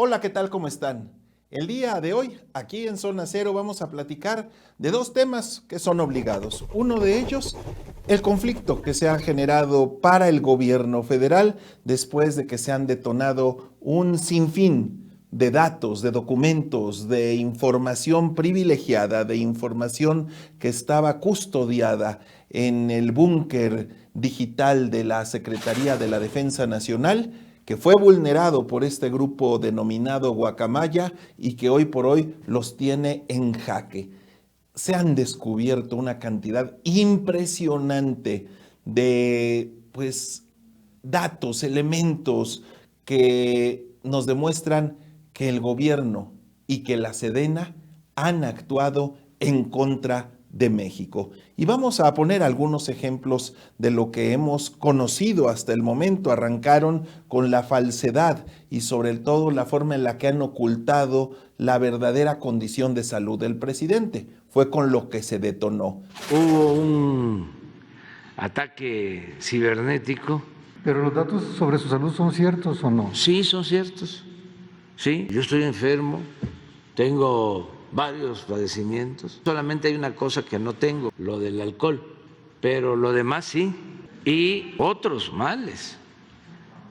Hola, ¿qué tal? ¿Cómo están? El día de hoy, aquí en Zona Cero, vamos a platicar de dos temas que son obligados. Uno de ellos, el conflicto que se ha generado para el gobierno federal después de que se han detonado un sinfín de datos, de documentos, de información privilegiada, de información que estaba custodiada en el búnker digital de la Secretaría de la Defensa Nacional, que fue vulnerado por este grupo denominado Guacamaya y que hoy por hoy los tiene en jaque. Se han descubierto una cantidad impresionante de datos, elementos que nos demuestran que el gobierno y que la Sedena han actuado en contra de México. Y vamos a poner algunos ejemplos de lo que hemos conocido hasta el momento. Arrancaron con la falsedad y sobre todo la forma en la que han ocultado la verdadera condición de salud del presidente. Fue con lo que se detonó. Hubo un ataque cibernético. ¿Pero los datos sobre su salud son ciertos o no? Sí, son ciertos. Sí, yo estoy enfermo, tengo varios padecimientos. Solamente hay una cosa que no tengo, lo del alcohol, pero lo demás sí. Y otros males,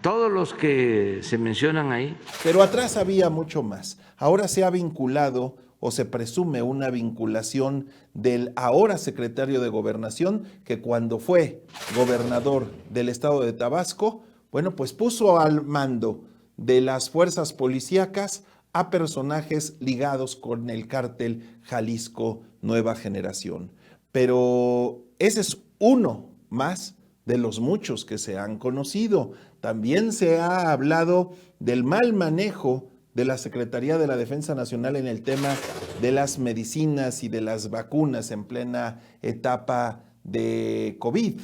todos los que se mencionan ahí. Pero atrás había mucho más. Ahora se ha vinculado o se presume una vinculación del ahora secretario de Gobernación, que cuando fue gobernador del estado de Tabasco, bueno, pues puso al mando de las fuerzas policíacas a personajes ligados con el cártel Jalisco Nueva Generación. Pero ese es uno más de los muchos que se han conocido. También se ha hablado del mal manejo de la Secretaría de la Defensa Nacional en el tema de las medicinas y de las vacunas en plena etapa de COVID.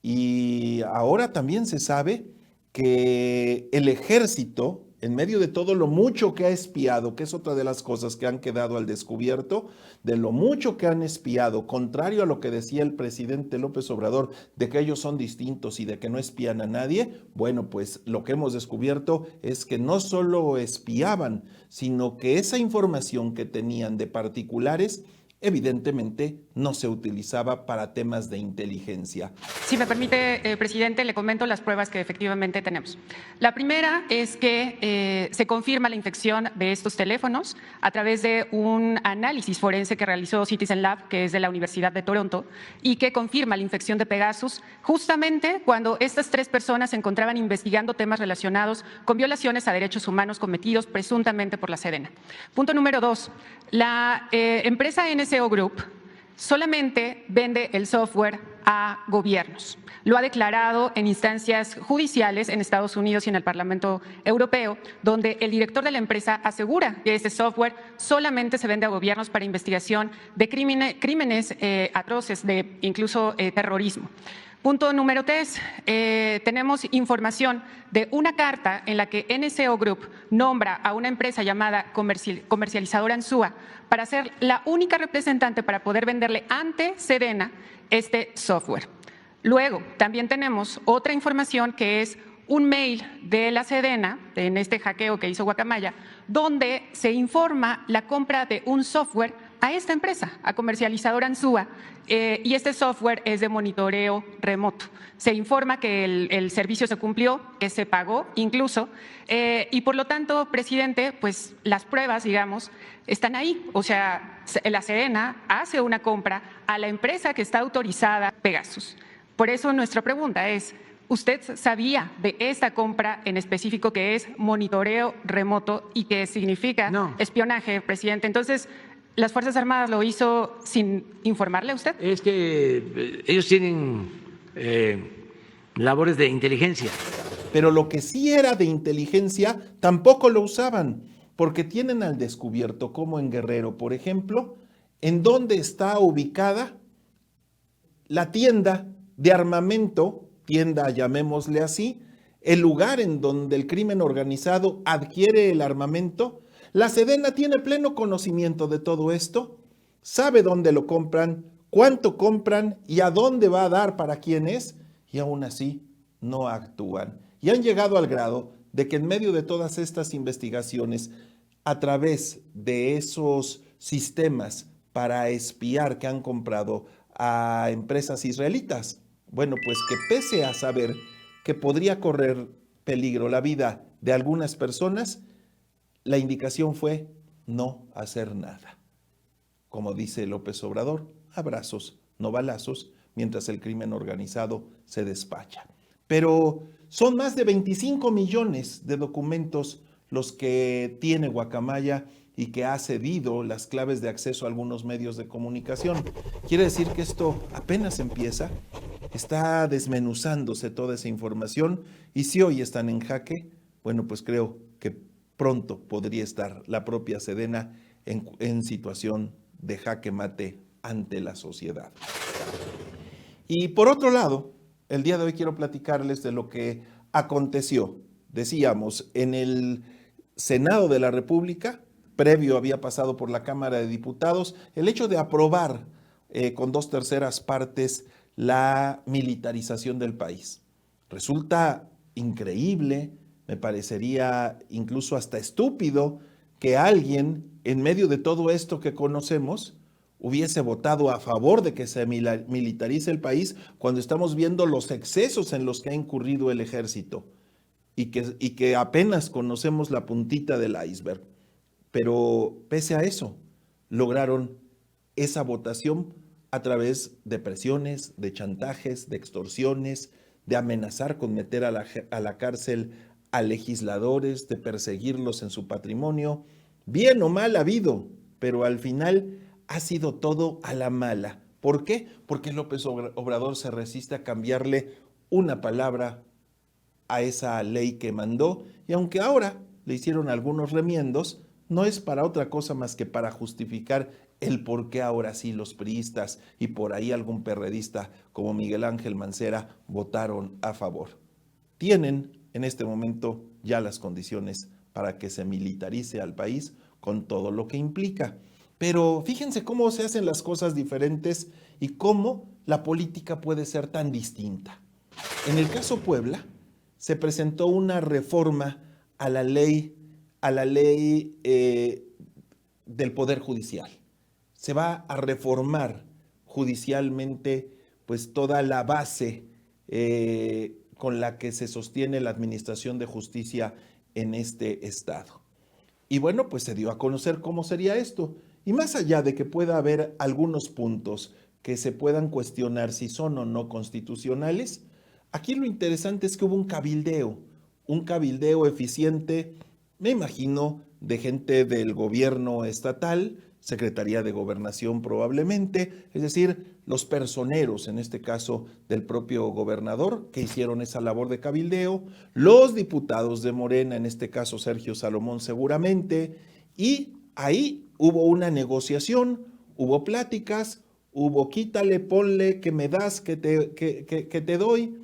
Y ahora también se sabe que el ejército, en medio de todo lo mucho que ha espiado, que es otra de las cosas que han quedado al descubierto, de lo mucho que han espiado, contrario a lo que decía el presidente López Obrador, de que ellos son distintos y de que no espían a nadie, bueno, pues lo que hemos descubierto es que no solo espiaban, sino que esa información que tenían de particulares, evidentemente no se utilizaba para temas de inteligencia. Si me permite, presidente, le comento las pruebas que efectivamente tenemos. La primera es que se confirma la infección de estos teléfonos a través de un análisis forense que realizó Citizen Lab, que es de la Universidad de Toronto, y que confirma la infección de Pegasus justamente cuando estas tres personas se encontraban investigando temas relacionados con violaciones a derechos humanos cometidos presuntamente por la Sedena. Punto número 2. La empresa NSO Group solamente vende el software a gobiernos. Lo ha declarado en instancias judiciales en Estados Unidos y en el Parlamento Europeo, donde el director de la empresa asegura que ese software solamente se vende a gobiernos para investigación de crímenes atroces, de incluso terrorismo. Punto número 3, tenemos información de una carta en la que NSO Group nombra a una empresa llamada Comercializadora Ansúa para ser la única representante para poder venderle ante Sedena este software. Luego, también tenemos otra información que es un mail de la Sedena, en este hackeo que hizo Guacamaya, donde se informa la compra de un software a esta empresa, a Comercializadora Ansúa, y este software es de monitoreo remoto. Se informa que el servicio se cumplió, que se pagó incluso, y por lo tanto, presidente, pues las pruebas, digamos, están ahí. O sea, la Sedena hace una compra a la empresa que está autorizada, Pegasus. Por eso nuestra pregunta es, ¿usted sabía de esta compra en específico que es monitoreo remoto y que significa espionaje, presidente? Entonces, ¿las Fuerzas Armadas lo hizo sin informarle a usted? Es que ellos tienen labores de inteligencia. Pero lo que sí era de inteligencia tampoco lo usaban, porque tienen al descubierto, como en Guerrero, por ejemplo, en dónde está ubicada la tienda de armamento, tienda llamémosle así, el lugar en donde el crimen organizado adquiere el armamento. La Sedena tiene pleno conocimiento de todo esto, sabe dónde lo compran, cuánto compran y a dónde va a dar para quién es, y aún así no actúan. Y han llegado al grado de que en medio de todas estas investigaciones, a través de esos sistemas para espiar que han comprado a empresas israelitas, bueno, pues que pese a saber que podría correr peligro la vida de algunas personas, la indicación fue no hacer nada. Como dice López Obrador, abrazos, no balazos, mientras el crimen organizado se despacha. Pero son más de 25 millones de documentos los que tiene Guacamaya y que ha cedido las claves de acceso a algunos medios de comunicación. Quiere decir que esto apenas empieza, está desmenuzándose toda esa información y si hoy están en jaque, bueno, pues creo que pronto podría estar la propia Sedena en situación de jaque mate ante la sociedad. Y por otro lado, el día de hoy quiero platicarles de lo que aconteció. Decíamos, en el Senado de la República, previo había pasado por la Cámara de Diputados, el hecho de aprobar con 2/3 partes la militarización del país. Resulta increíble, me parecería incluso hasta estúpido que alguien en medio de todo esto que conocemos hubiese votado a favor de que se militarice el país cuando estamos viendo los excesos en los que ha incurrido el ejército y que apenas conocemos la puntita del iceberg. Pero pese a eso, lograron esa votación a través de presiones, de chantajes, de extorsiones, de amenazar con meter a la cárcel a legisladores, de perseguirlos en su patrimonio. Bien o mal ha habido, pero al final ha sido todo a la mala. ¿Por qué? Porque López Obrador se resiste a cambiarle una palabra a esa ley que mandó, y aunque ahora le hicieron algunos remiendos, no es para otra cosa más que para justificar el por qué ahora sí los priistas y por ahí algún perredista como Miguel Ángel Mancera votaron a favor. Tienen en este momento ya las condiciones para que se militarice al país con todo lo que implica. Pero fíjense cómo se hacen las cosas diferentes y cómo la política puede ser tan distinta. En el caso Puebla, se presentó una reforma a la ley del Poder Judicial. Se va a reformar judicialmente pues toda la base con la que se sostiene la administración de justicia en este estado. Y bueno, pues se dio a conocer cómo sería esto. Y más allá de que pueda haber algunos puntos que se puedan cuestionar si son o no constitucionales, aquí lo interesante es que hubo un cabildeo eficiente, me imagino, de gente del gobierno estatal, Secretaría de Gobernación probablemente, es decir, los personeros, en este caso del propio gobernador, que hicieron esa labor de cabildeo, los diputados de Morena, en este caso Sergio Salomón seguramente, y ahí hubo una negociación, hubo pláticas, hubo quítale, ponle, que me das, que te doy,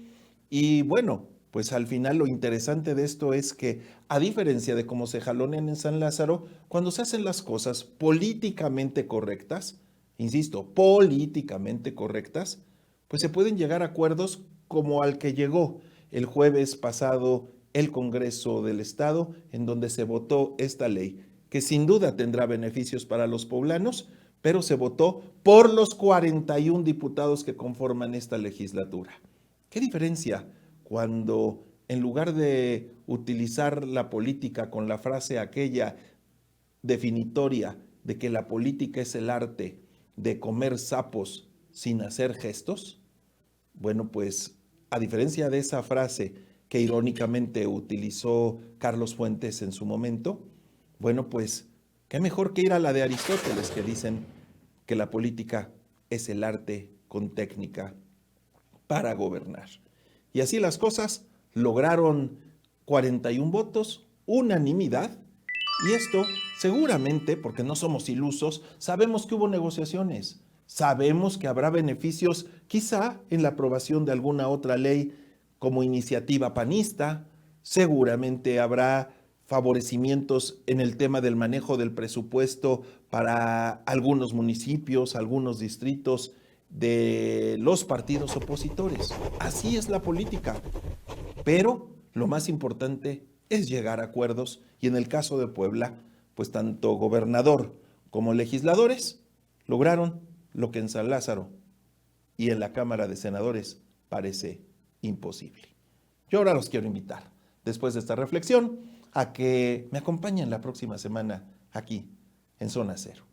y bueno, pues al final lo interesante de esto es que, a diferencia de cómo se jalonean en San Lázaro, cuando se hacen las cosas políticamente correctas, insisto, políticamente correctas, pues se pueden llegar a acuerdos como al que llegó el jueves pasado el Congreso del Estado, en donde se votó esta ley, que sin duda tendrá beneficios para los poblanos, pero se votó por los 41 diputados que conforman esta legislatura. ¿Qué diferencia cuando en lugar de utilizar la política con la frase aquella definitoria de que la política es el arte de comer sapos sin hacer gestos? Bueno, pues a diferencia de esa frase que irónicamente utilizó Carlos Fuentes en su momento, bueno, pues qué mejor que ir a la de Aristóteles, que dicen que la política es el arte con técnica para gobernar. Y así las cosas, lograron 41 votos, unanimidad, y esto seguramente, porque no somos ilusos, sabemos que hubo negociaciones, sabemos que habrá beneficios quizá en la aprobación de alguna otra ley como iniciativa panista, seguramente habrá favorecimientos en el tema del manejo del presupuesto para algunos municipios, algunos distritos de los partidos opositores. Así es la política. Pero lo más importante es llegar a acuerdos y en el caso de Puebla, pues tanto gobernador como legisladores lograron lo que en San Lázaro y en la Cámara de Senadores parece imposible. Yo ahora los quiero invitar, después de esta reflexión, a que me acompañen la próxima semana aquí en Zona Cero.